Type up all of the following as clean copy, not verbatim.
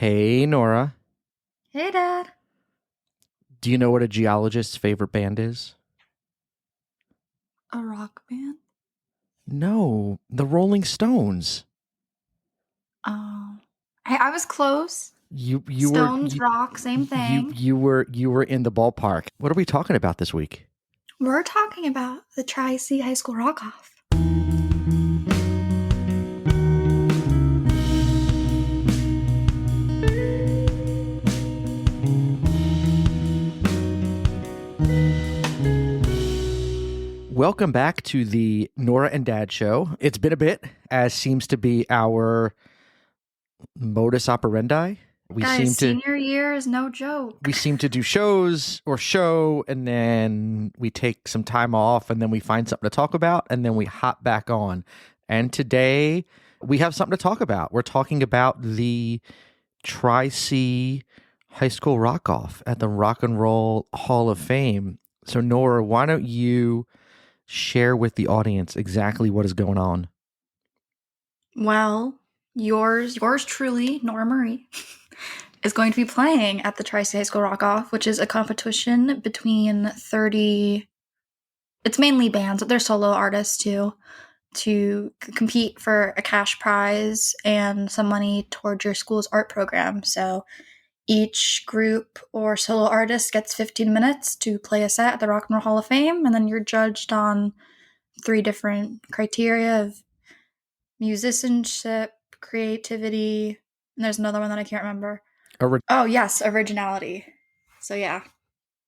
Hey, Nora. Hey, Dad. Do you know what a geologist's favorite band is? A rock band? No, the Rolling Stones. Oh. Hey, I was close. You were Stones, rock, same you thing. you were in the ballpark. What are we talking about this week? We're talking about the Tri-C High School Rock-Off. Welcome back to the Norah and Dad show. It's been a bit, as seems to be our modus operandi. Guys, senior year is no joke. We seem to do shows or show, and then we take some time off, and then we find something to talk about, and then we hop back on. And today we have something to talk about. We're talking about the Tri-C High School Rock-Off at the Rock and Roll Hall of Fame. So, Nora, why don't you share with the audience exactly what is going on? Well, yours truly, Nora Marie, is going to be playing at the Tri-C High School Rock-Off, which is a competition between 30... It's mainly bands, but they're solo artists too, to compete for a cash prize and some money towards your school's art program. So each group or solo artist gets 15 minutes to play a set at the Rock and Roll Hall of Fame, and then you're judged on 3 different criteria of musicianship, creativity, and there's another one that I can't remember. Originality. So yeah.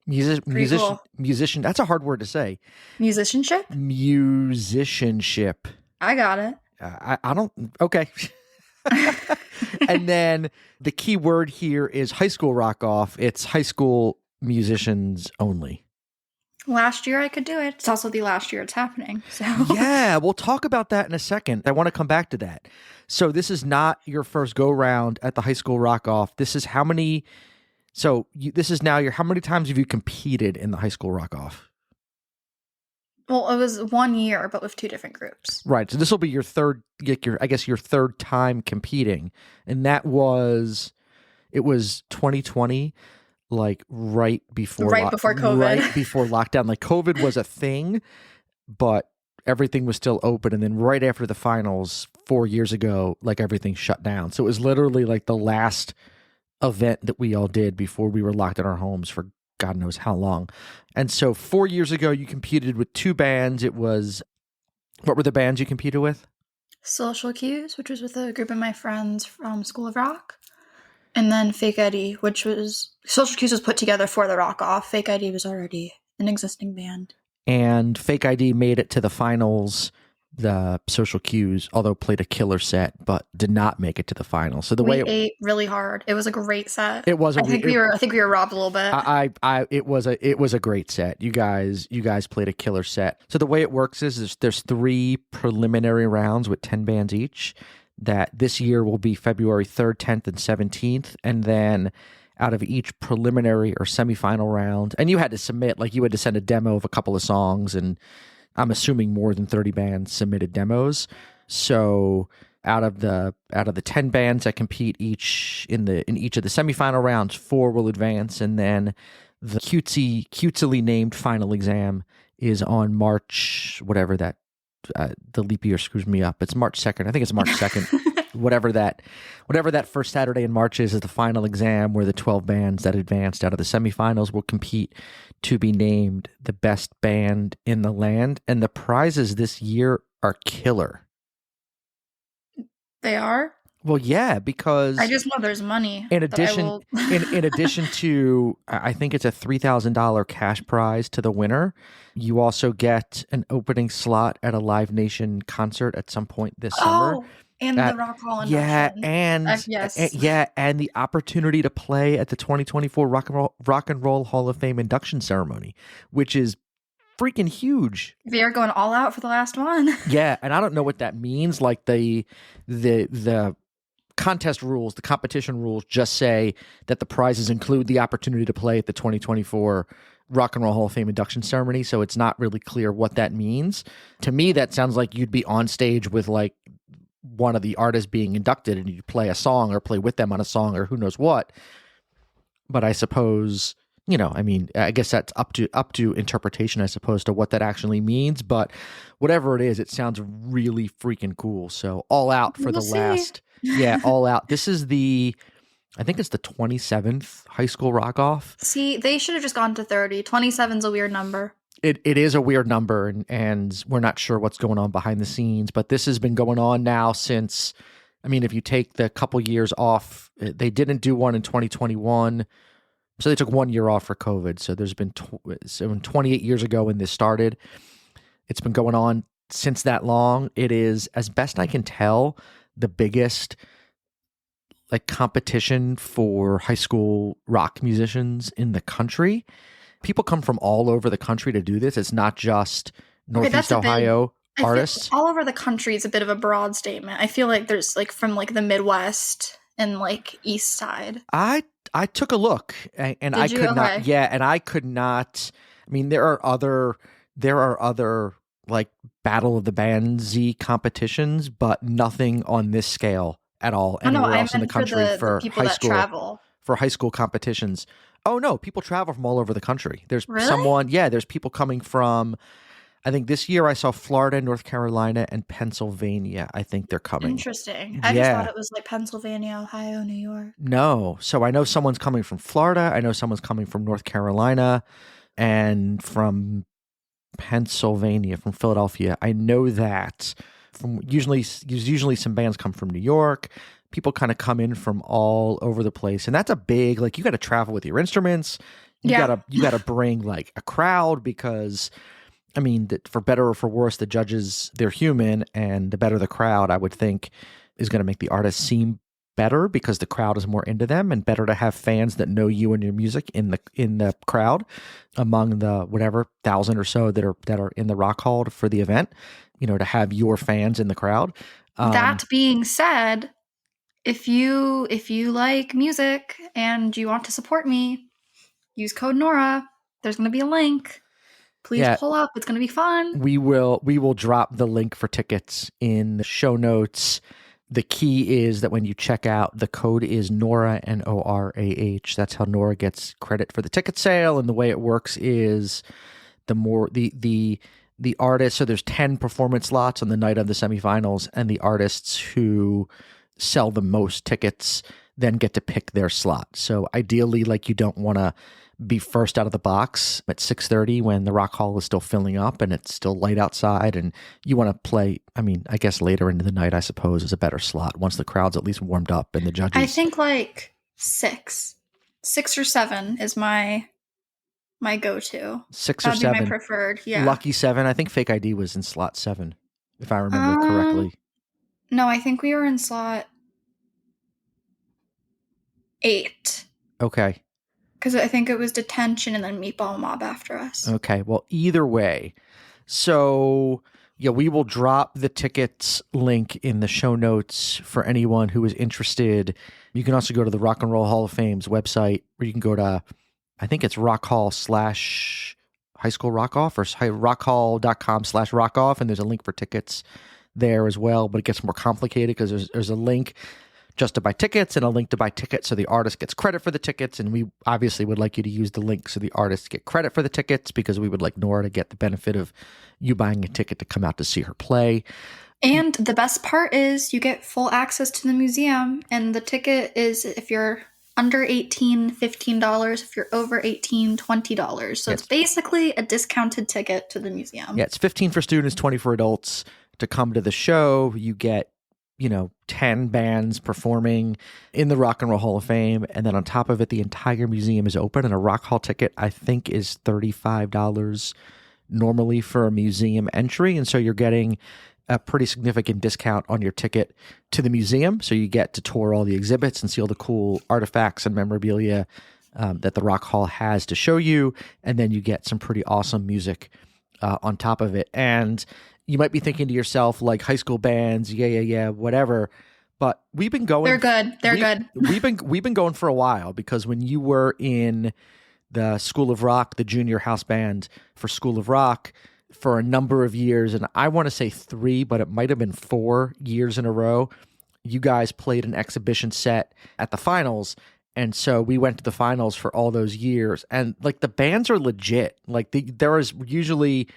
Musician, that's a hard word to say. Musicianship? Musicianship. I got it. I don't, okay. And then the key word here is high school rock-off. It's high school musicians only. Last year I could do it. It's also the last year it's happening. So yeah, we'll talk about that in a second. I want to come back to that. So this is not your first go-round at the high school rock-off. This is how many... So this is now how many times have you competed in the high school rock-off? Well, it was 1 year, but with 2 different groups. Right. So this will be your third, your third time competing. And it was 2020, like right before COVID. Right before lockdown. Like COVID was a thing, but everything was still open. And then right after the finals 4 years ago, like everything shut down. So it was literally like the last event that we all did before we were locked in our homes for God knows how long. And so 4 years ago, you competed with 2 bands. What were the bands you competed with? Social Cues, which was with a group of my friends from School of Rock. And then Fake ID, which was... Social Cues was put together for the Rock-Off. Fake ID was already an existing band. And Fake ID made it to the finals. The Social Cues, although played a killer set, but did not make it to the finals. So we ate really hard. It was a great set. It was. I think we were robbed a little bit. It was a great set. You guys played a killer set. So the way it works is there's 3 preliminary rounds with 10 bands each. That this year will be February 3rd, 10th, and 17th, and then out of each preliminary or semifinal round, and you had to submit, like you had to send a demo of a couple of songs, and I'm assuming more than 30 bands submitted demos. So out of the 10 bands that compete in each of the semifinal rounds, 4 will advance, and then the cutesily named final exam is on March, whatever that, the leap year screws me up. It's March 2nd. I think it's March 2nd. whatever that first Saturday in March is the final exam where the 12 bands that advanced out of the semifinals will compete to be named the best band in the land. And the prizes this year are killer. They are? Well, yeah, because I just know there's money. In addition, in addition to, I think it's a $3,000 cash prize to the winner. You also get an opening slot at a Live Nation concert at some point this summer. And the Rock Hall induction. And the opportunity to play at the 2024 Rock and Roll Hall of Fame induction ceremony, which is freaking huge. They are going all out for the last one. Yeah, and I don't know what that means. Like the contest rules, the competition rules just say that the prizes include the opportunity to play at the 2024 Rock and Roll Hall of Fame induction ceremony, so it's not really clear what that means. To me, that sounds like you'd be on stage with like one of the artists being inducted and you play a song or play with them on a song or who knows what. But I suppose, I mean, I guess that's up to interpretation, I suppose, to what that actually means. But whatever it is, it sounds really freaking cool. So all out for We'll the see. all out. This is I think it's the 27th high school rock off. See, they should have just gone to 30. 27's a weird number. It is a weird number, and we're not sure what's going on behind the scenes, but this has been going on now since, I mean, if you take the couple years off, they didn't do one in 2021. So they took 1 year off for COVID. So there's been 28 years ago when this started. It's been going on since that long. It is, as best I can tell, the biggest competition for high school rock musicians in the country. People come from all over the country to do this. It's not just Northeast Ohio artists. All over the country is a bit of a broad statement. I feel like there's from the Midwest and East side. I took a look and I could not. Yeah, and I could not. I mean, there are other Battle of the Bands-y competitions, but nothing on this scale at all anywhere else in the country for people high that school travel. For high school competitions. Oh no, people travel from all over the country. There's really? there's people coming from, I think this year I saw Florida, North Carolina, and Pennsylvania. I think they're coming. Interesting. I just thought it was Pennsylvania, Ohio, New York. No. So I know someone's coming from Florida. I know someone's coming from North Carolina and from Pennsylvania, from Philadelphia. I know that. Usually some bands come from New York. People kind of come in from all over the place, and that's a big, you got to travel with your instruments. You gotta bring a crowd, because I mean, for better or for worse, the judges, they're human, and the better the crowd, I would think, is going to make the artist seem better, because the crowd is more into them, and better to have fans that know you and your music in the crowd, among the whatever 1,000 or so that are in the Rock Hall for the event. To have your fans in the crowd. That being said, if you like music and you want to support me, use code Norah. There's going to be a link. Please pull up. It's going to be fun. We will drop the link for tickets in the show notes. The key is that when you check out, the code is Norah, Norah. That's how Norah gets credit for the ticket sale. And the way it works is the artists, so there's 10 performance slots on the night of the semifinals, and the artists who sell the most tickets then get to pick their slot. So ideally, you don't want to be first out of the box at 6:30 when the Rock Hall is still filling up and it's still light outside, and you want to play, I mean, I guess later into the night, I suppose, is a better slot once the crowd's at least warmed up and the judges. I think 6 or 7 is my go-to. 6 or 7. That'd be my preferred, yeah. Lucky 7. I think Fake ID was in slot 7, if I remember correctly. No, I think we were in slot 8. Okay. Because I think it was Detention and then Meatball Mob after us. Okay, well, either way. So, we will drop the tickets link in the show notes for anyone who is interested. You can also go to the Rock and Roll Hall of Fame's website, where you can go to, I think it's rockhall/high school rock off, or rockhall.com/rock off, and there's a link for tickets there as well. But it gets more complicated because there's a link just to buy tickets and a link to buy tickets, so the artist gets credit for the tickets, and we obviously would like you to use the link so the artists get credit for the tickets, because we would like Norah to get the benefit of you buying a ticket to come out to see her play. And the best part is you get full access to the museum, and the ticket is, if you're under 18, $15. If you're over 18, $20. So it's basically a discounted ticket to the museum. Yeah, it's 15 for students, 20 for adults to come to the show. You get 10 bands performing in the Rock and Roll Hall of Fame. And then on top of it, the entire museum is open. And a Rock Hall ticket, I think, is $35 normally for a museum entry. And so you're getting a pretty significant discount on your ticket to the museum. So you get to tour all the exhibits and see all the cool artifacts and memorabilia that the Rock Hall has to show you. And then you get some pretty awesome music on top of it. And you might be thinking to yourself, high school bands, whatever. But we've been going. They're good. They're good. We've been going for a while, because when you were in the School of Rock, the junior house band for School of Rock, for a number of years, and I want to say 3, but it might have been 4 years in a row. You guys played an exhibition set at the finals, and so we went to the finals for all those years. And like the bands are legit. Like there is usually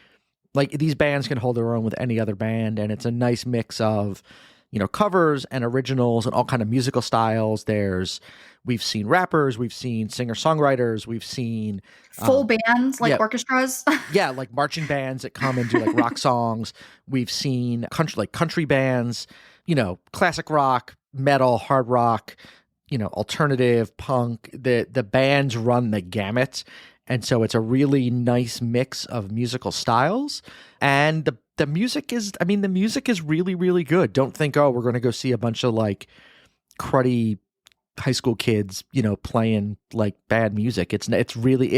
like these bands can hold their own with any other band, and it's a nice mix of covers and originals and all kind of musical styles. We've seen rappers, we've seen singer-songwriters, we've seen full bands like orchestras. Yeah, like marching bands that come and do like rock songs. We've seen country bands, classic rock, metal, hard rock, alternative, punk. The bands run the gamut. And so it's a really nice mix of musical styles. And the music is really, really good. Don't think, we're going to go see a bunch of like cruddy high school kids, playing like bad music. It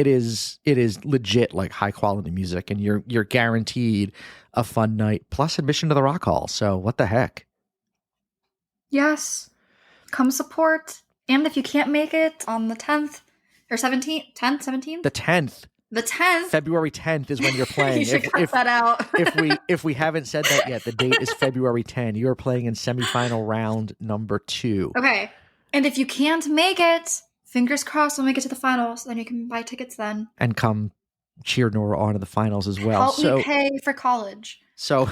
is legit like high quality music, and you're guaranteed a fun night plus admission to the Rock Hall. So what the heck? Yes. Come support. And if you can't make it on the 10th or 17th, 10th, 17th? The 10th. The 10th. February 10th is when you're playing. You should cut that out. if we haven't said that yet, the date is February 10. You are playing in semifinal round number 2. Okay. And if you can't make it, fingers crossed we'll make it to the finals. Then you can buy tickets then. And come cheer Norah on to the finals as well. Help me pay for college. So,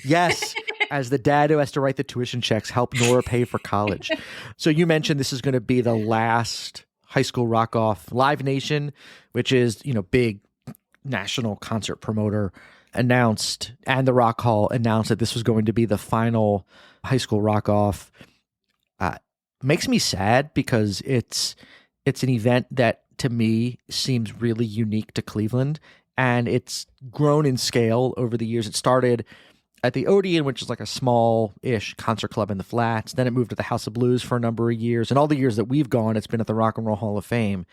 yes, as the dad who has to write the tuition checks, help Norah pay for college. So you mentioned this is going to be the last high school rock off. Live Nation, which is, big national concert promoter, announced, and the Rock Hall announced that this was going to be the final high school rock off. Makes me sad because it's an event that to me seems really unique to Cleveland, and it's grown in scale over the years. It started at the Odeon, which is like a small-ish concert club in the Flats. Then it moved to the House of Blues for a number of years, and all the years that we've gone, it's been at the Rock and Roll Hall of Fame.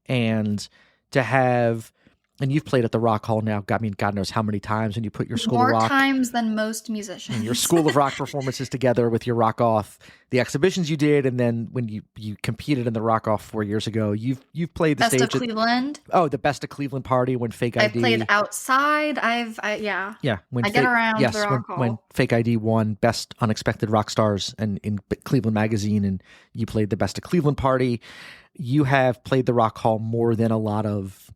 And to have, and you've played at the Rock Hall now, God knows how many times, and you put your School of Rock. More times than most musicians. Your School of Rock performances together with your Rock Off, the exhibitions you did, and then when you competed in the Rock Off 4 years ago, you've played the Best stage of Cleveland. The Best of Cleveland party when Fake ID. I've played outside. Yeah. When I get around yes, the Rock Hall. When Fake ID won Best Unexpected Rock Stars and in Cleveland Magazine, and you played the Best of Cleveland party. You have played the Rock Hall more than a lot of.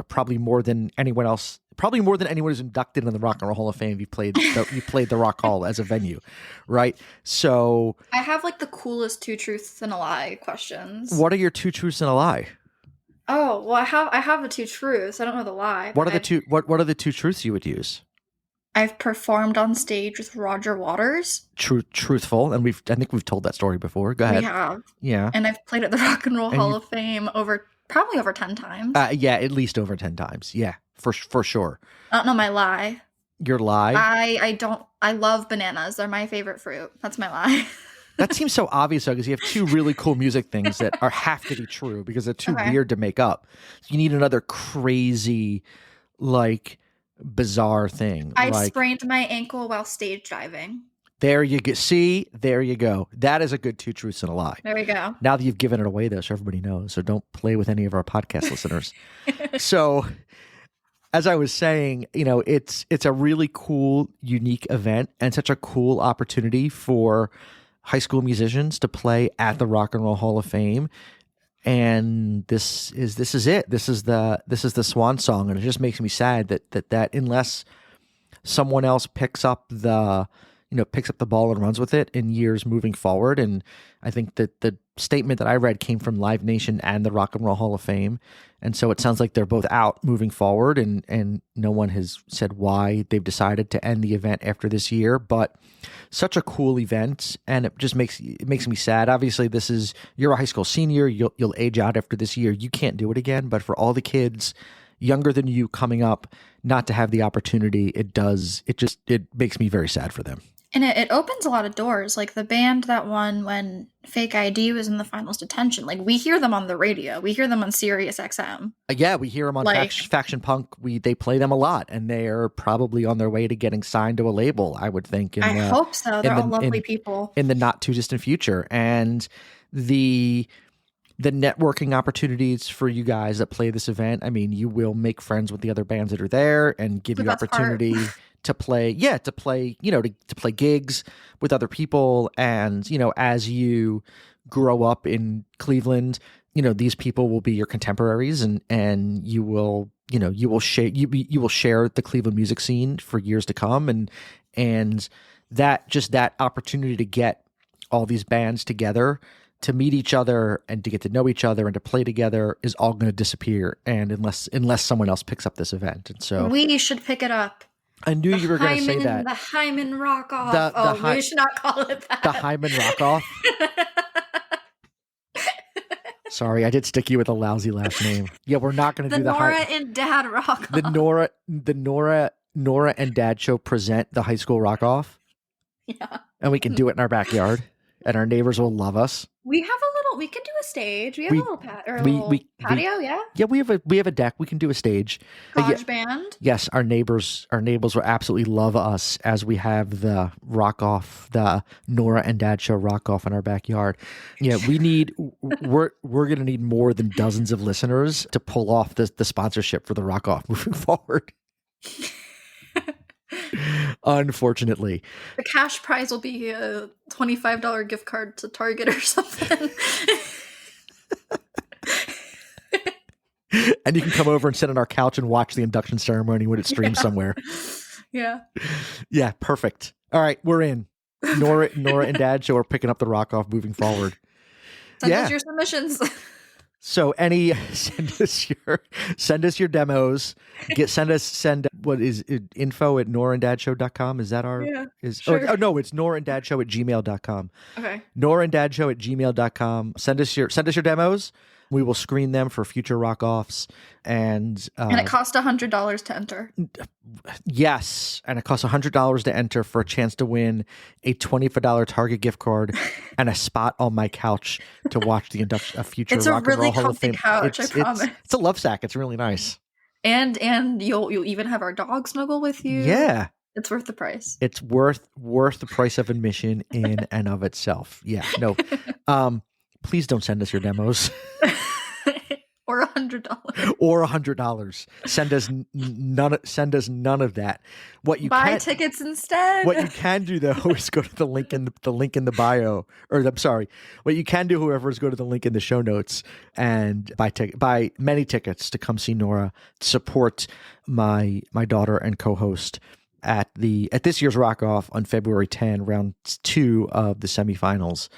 Probably more than anyone else. Probably more than anyone who's inducted in the Rock and Roll Hall of Fame. You played the Rock Hall as a venue, right? So I have like the coolest 2 truths and a lie questions. What are your 2 truths and a lie? Oh well, I have the 2 truths. I don't know the lie. What are the two? What are the 2 truths you would use? I've performed on stage with Roger Waters. Truthful, and I think we've told that story before. Go ahead. We have. Yeah. And I've played at the Rock and Roll Hall of Fame probably over 10 times. Yeah, at least over 10 times. Yeah, for sure. I don't know my lie. Your lie? I love bananas. They're my favorite fruit. That's my lie. That seems so obvious, though, because you have 2 really cool music things that have to be true because they're too weird to make up. You need another crazy, like, bizarre thing. I sprained my ankle while stage diving. There you go. See, there you go. That is a good 2 truths and a lie. There we go. Now that you've given it away, though, so everybody knows. So don't play with any of our podcast listeners. So, as I was saying, it's a really cool, unique event and such a cool opportunity for high school musicians to play at the Rock and Roll Hall of Fame. And this is it. This is the swan song, and it just makes me sad that unless someone else picks up the ball and runs with it in years moving forward. And I think that the statement that I read came from Live Nation and the Rock and Roll Hall of Fame. And so it sounds like they're both out moving forward, and no one has said why they've decided to end the event after this year. But such a cool event, and it just makes me sad. Obviously, you're a high school senior. You'll age out after this year. You can't do it again. But for all the kids younger than you coming up, not to have the opportunity, it makes me very sad for them. And it opens a lot of doors. Like the band that won when Fake ID was in the finals detention. Like we hear them on the radio. We hear them on Sirius XM. Yeah, we hear them on Faction Punk. They play them a lot, and they are probably on their way to getting signed to a label, I would think. I hope so. They're all lovely people. In the not too distant future. And the the networking opportunities for you guys that play this event. I mean, you will make friends with the other bands that are there and give The you best part. opportunity to play, to play gigs with other people. And, as you grow up in Cleveland, these people will be your contemporaries, and you will share the Cleveland music scene for years to come. And that opportunity to get all these bands together, to meet each other and to get to know each other and to play together is all going to disappear. And unless someone else picks up this event. And so we should pick it up. I knew you were going to say that. The Hyman Rock Off. We should not call it that. The Hyman Rock Off. Sorry, I did stick you with a lousy last name. Yeah, we're not going to do the Norah and Dad Rock Off. The Norah and Dad show present the high school rock off. Yeah. And we can do it in our backyard, and our neighbors will love us. We can do a stage. We have a little patio, yeah? Yeah, we have a deck. We can do a stage. Garage band. Yes, our neighbors will absolutely love us as we have the rock off, the Norah and Dad show rock off in our backyard. Yeah, we're going to need more than dozens of listeners to pull off the sponsorship for the rock off moving forward. Unfortunately, the cash prize will be a $25 gift card to Target or something. And you can come over and sit on our couch and watch the induction ceremony when it streams somewhere. Yeah. Yeah, perfect. All right, we're in. Norah and Dad show are picking up the rock off moving forward. Send us your submissions. So send us your demos. Send what is it, info@norahanddadshow.com. Is that our sure. No, it's norahanddadshow@gmail.com. Okay. norahanddadshow@gmail.com. Send us your demos. We will screen them for future rock offs, and it costs $100 to enter. Yes, and it costs $100 to enter for a chance to win a $25 Target gift card and a spot on my couch to watch the induction of future Rock and Roll Hall of Fame. It's a really comfy couch, I promise. It's a love sack. It's really nice. And you'll even have our dog snuggle with you. Yeah. It's worth the price. It's worth the price of admission in and of itself. Yeah. No. Please don't send us your demos. Or $100. Or $100. Send none of that. Buy tickets instead. What you can do though is go to the link in the bio. Or I'm sorry. What you can do, whoever, is go to the link in the show notes and buy many tickets to come see Norah, support my daughter and co-host at this year's Rock Off on February 10, round 2 of the semifinals.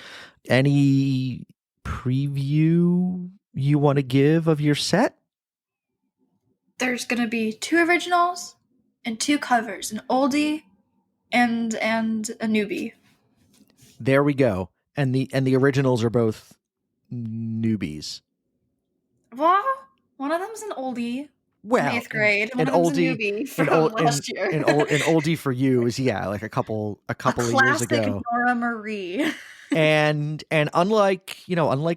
Any preview you want to give of your set? There's going to be 2 originals and 2 covers, an oldie and a newbie. There we go. And the originals are both newbies. Well, one of them's an oldie. Well, in 8th grade. One of them's a newbie from last year. An oldie for you is like a couple of years ago. Classic Nora Marie. and unlike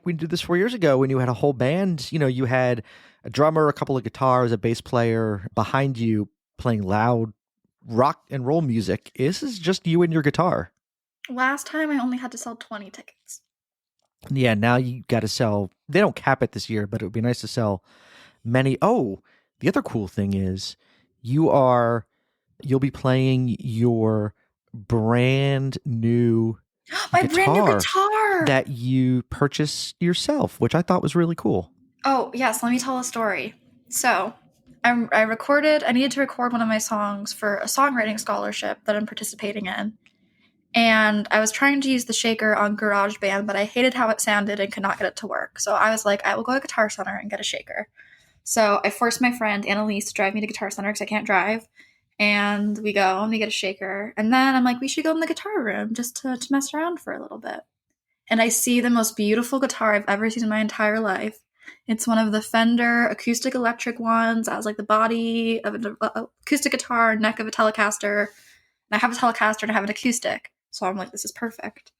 we did this 4 years ago when you had a whole band, you had a drummer, a couple of guitars, a bass player behind you playing loud rock and roll music. This is just you and your guitar. Last time I only had to sell 20 tickets. Yeah, now you got to sell. They don't cap it this year, but it would be nice to sell many. Oh, the other cool thing is you'll be playing your brand new brand new guitar that you purchased yourself, which I thought was really cool. Oh, yes. Let me tell a story. So I needed to record one of my songs for a songwriting scholarship that I'm participating in. And I was trying to use the shaker on GarageBand, but I hated how it sounded and could not get it to work. So I was like, I will go to Guitar Center and get a shaker. So I forced my friend Annalise to drive me to Guitar Center because I can't drive. And we go and we get a shaker. And then I'm like, we should go in the guitar room just to mess around for a little bit. And I see the most beautiful guitar I've ever seen in my entire life. It's one of the Fender acoustic electric ones. It has like the body of an acoustic guitar, neck of a Telecaster. And I have a Telecaster and I have an acoustic. So I'm like, this is perfect.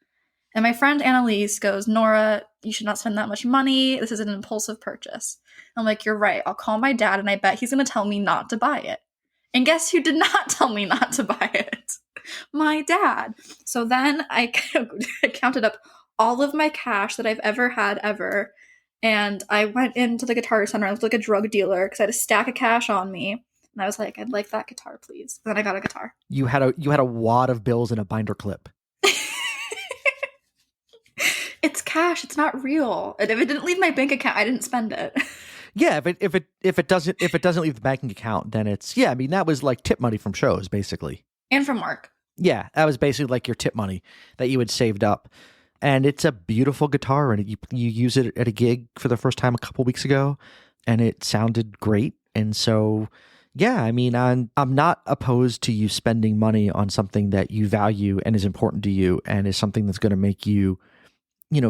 And my friend Annalise goes, Norah, you should not spend that much money. This is an impulsive purchase. I'm like, you're right. I'll call my dad and I bet he's going to tell me not to buy it. And guess who did not tell me not to buy it? My dad. So then I counted up all of my cash that I've ever had ever. And I went into the Guitar Center. I was like a drug dealer because I had a stack of cash on me. And I was like, I'd like that guitar, please. And then I got a guitar. You had a wad of bills in a binder clip. It's cash. It's not real. And if it didn't leave my bank account, I didn't spend it. Yeah, if it doesn't leave the banking account, then it's I mean, that was like tip money from shows, basically. And from work. Yeah, that was basically like your tip money that you had saved up. And it's a beautiful guitar, and you use it at a gig for the first time a couple weeks ago, and it sounded great. And so, yeah, I mean, I'm not opposed to you spending money on something that you value and is important to you, and is something that's going to make you,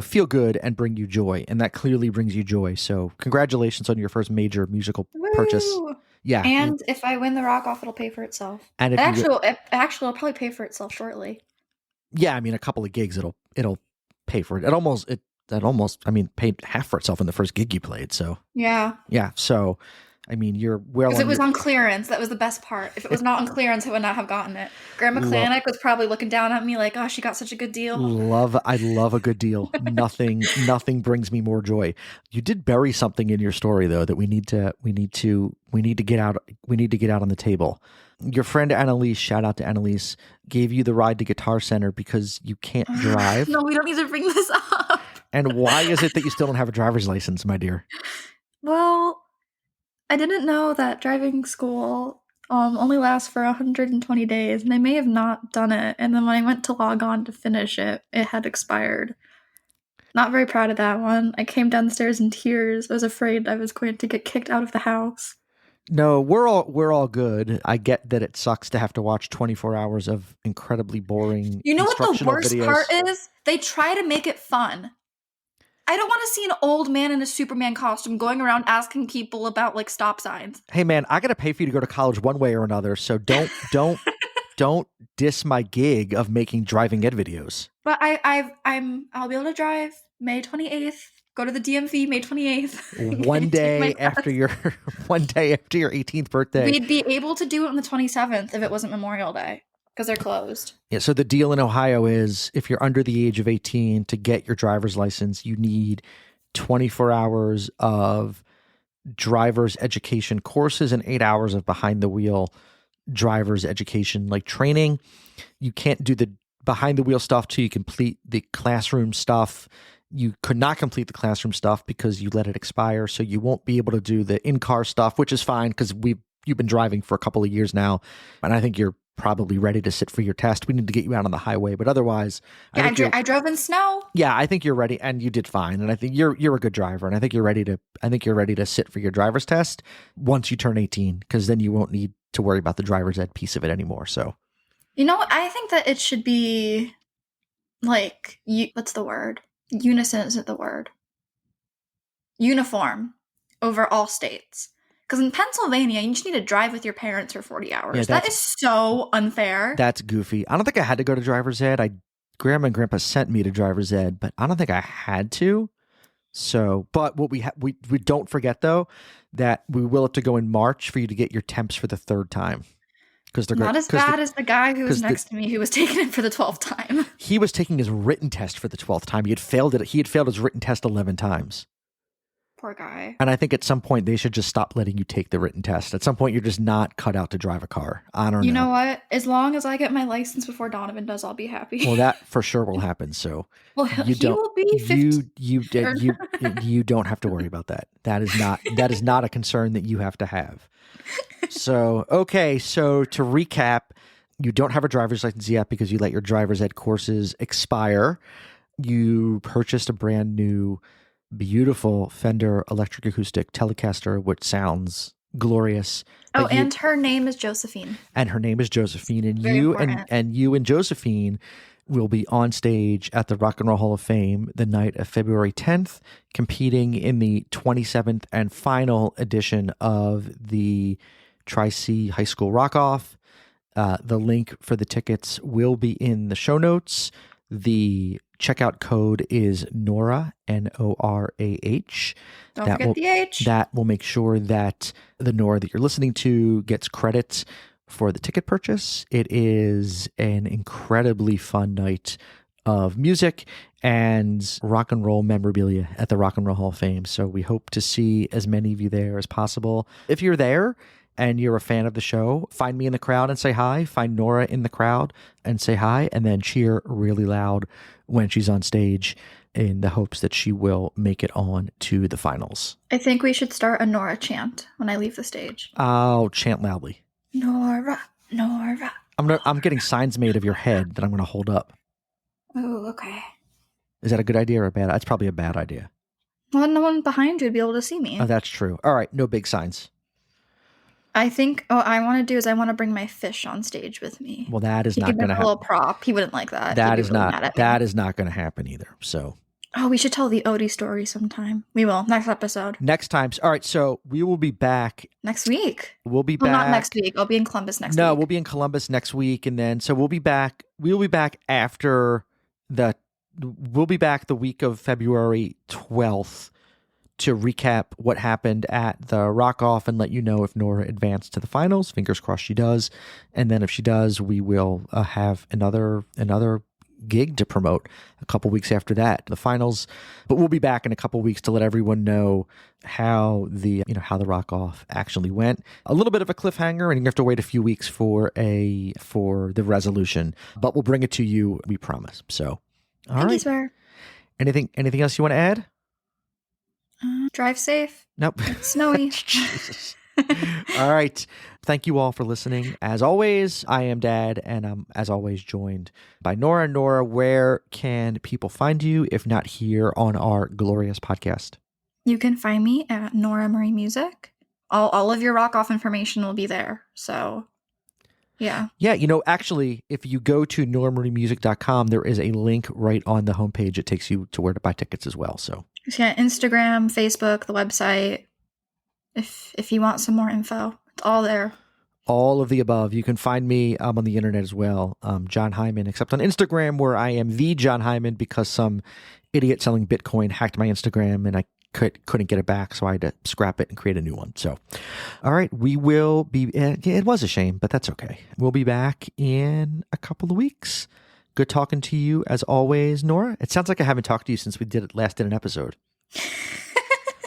feel good and bring you joy. And that clearly brings you joy. So congratulations on your first major musical purchase. Woo! Yeah. And if I win the Rock Off, it'll pay for itself. And it'll probably pay for itself shortly. Yeah, I mean, a couple of gigs, it'll pay for it. It almost, I mean, paid half for itself in the first gig you played. So yeah. So, I mean, you're well. Because it was on clearance. That was the best part. If it was not on clearance, I would not have gotten it. Grandma Klanik was probably looking down at me like, "Oh, she got such a good deal." I love a good deal. Nothing brings me more joy. You did bury something in your story though that we need to get out. We need to get out on the table. Your friend Annalise, shout out to Annalise, gave you the ride to Guitar Center because you can't drive. No, we don't need to bring this up. And why is it that you still don't have a driver's license, my dear? Well, I didn't know that driving school only lasts for 120 days, and I may have not done it. And then when I went to log on to finish it, it had expired. Not very proud of that one. I came downstairs in tears. I was afraid I was going to get kicked out of the house. No, we're all good. I get that it sucks to have to watch 24 hours of incredibly boring. You know what the worst videos. part is? They try to make it fun. I don't want to see an old man in a Superman costume going around asking people about like stop signs. Hey man, I gotta pay for you to go to college one way or another, so don't diss my gig of making driving ed videos. But I'll be able to drive May 28th. Go to the DMV May 28th. One day after your 18th birthday. We'd be able to do it on the 27th if it wasn't Memorial Day. Because they're closed. Yeah, so the deal in Ohio is if you're under the age of 18 to get your driver's license, you need 24 hours of driver's education courses and 8 hours of behind the wheel driver's education like training. You can't do the behind the wheel stuff till you complete the classroom stuff. You could not complete the classroom stuff because you let it expire, so you won't be able to do the in-car stuff, which is fine because you've been driving for a couple of years now, and I think you're probably ready to sit for your test. We need to get you out on the highway, but otherwise, I drove in snow. Yeah, I think you're ready, and you did fine. And I think you're a good driver, and I think you're ready to sit for your driver's test once you turn 18, because then you won't need to worry about the driver's ed piece of it anymore. So, I think that it should be like what's the word? Unison isn't the word. Uniform over all states. Because in Pennsylvania, you just need to drive with your parents for 40 hours. Yeah, that is so unfair. That's goofy. I don't think I had to go to driver's ed. Grandma and Grandpa sent me to driver's ed, but I don't think I had to. So, but what we don't forget though, that we will have to go in March for you to get your temps for the third time. Because they're not as bad as the guy who was next to me who was taking it for the 12th time. He was taking his written test for the 12th time. He had failed it. He had failed his written test 11 times. Poor guy. And I think at some point they should just stop letting you take the written test. At some point, you're just not cut out to drive a car. I don't know. You know what? As long as I get my license before Donovan does, I'll be happy. Well, that for sure will happen. So, well, he will be 50. You don't have to worry about that. That is not a concern that you have to have. So, okay. So to recap, you don't have a driver's license yet because you let your driver's ed courses expire. You purchased a brand new, beautiful Fender electric acoustic Telecaster, which sounds glorious. Oh, and her name is Josephine. And her name is Josephine. And very you important. and you and Josephine will be on stage at the Rock and Roll Hall of Fame the night of February 10th, competing in the 27th and final edition of the Tri-C High School Rock Off. The link for the tickets will be in the show notes. The checkout code is Norah, Norah. Don't forget the H. That will make sure that the Norah that you're listening to gets credit for the ticket purchase. It is an incredibly fun night of music and rock and roll memorabilia at the Rock and Roll Hall of Fame. So we hope to see as many of you there as possible. If you're there and you're a fan of the show, find me in the crowd and say hi. Find Norah in the crowd and say hi, and then cheer really loud when she's on stage in the hopes that she will make it on to the finals. I think we should start a Norah chant when I leave the stage. I'll chant loudly. Norah, Norah. I'm getting signs made of your head that I'm going to hold up. Oh, okay. Is that a good idea or a bad? It's probably a bad idea. Well, no one behind you would be able to see me. Oh, that's true. All right, no big signs. I think what I want to do is I want to bring my fish on stage with me. Well, that is He not could going bring to a little happen. prop. He wouldn't like that. That He'd is be really not. mad at me. That is not going to happen either. So. Oh, we should tell the Odie story sometime. We will. Next episode. Next time. All right, so we will be back. Next week. We'll be Well, back. not next week. I'll be in Columbus next week. No, we'll be in Columbus next week, and then so we'll be back. We'll be back after the. We'll be back the week of February 12th to recap what happened at the Rock Off and let you know if Norah advanced to the finals. Fingers crossed she does, and then if she does, we will have another gig to promote a couple weeks after that, the finals. But we'll be back in a couple weeks to let everyone know how the Rock Off actually went. A little bit of a cliffhanger, and you have to wait a few weeks for the resolution, but we'll bring it to you, we promise. So, all Thank right. you, sir. Anything else you want to add? Drive safe. Nope. It's snowy. Jesus. All right. Thank you all for listening. As always, I am Dad, and I'm, as always, joined by Norah. Norah, where can people find you, if not here on our glorious podcast? You can find me at Norah Marie Music. All of your Rock Off information will be there. So, yeah. Yeah, actually, if you go to normariemusic.com, there is a link right on the homepage. It takes you to where to buy tickets as well. So, Yeah, Instagram, Facebook, the website. If you want some more info, it's all there. all of the above. You can find me on the internet as well, John Hyman, except on Instagram, where I am the John Hyman because some idiot selling Bitcoin hacked my Instagram and I couldn't get it back, so I had to scrap it and create a new one. So, all right, we will be. It was a shame, but that's okay. We'll be back in a couple of weeks. Good talking to you as always, Norah. It sounds like I haven't talked to you since we did an episode.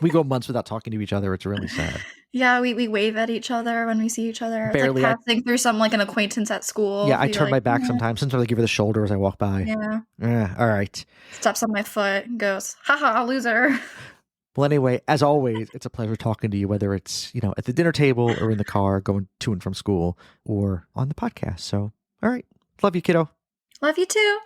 We go months without talking to each other. It's really sad. Yeah, we wave at each other when we see each other. Barely. It's like passing through an acquaintance at school. Yeah, I turn my back sometimes. Sometimes I give her the shoulder as I walk by. Yeah. All right. Steps on my foot and goes, haha, loser. Well, anyway, as always, it's a pleasure talking to you, whether it's, at the dinner table or in the car going to and from school or on the podcast. So, all right. Love you, kiddo. Love you too.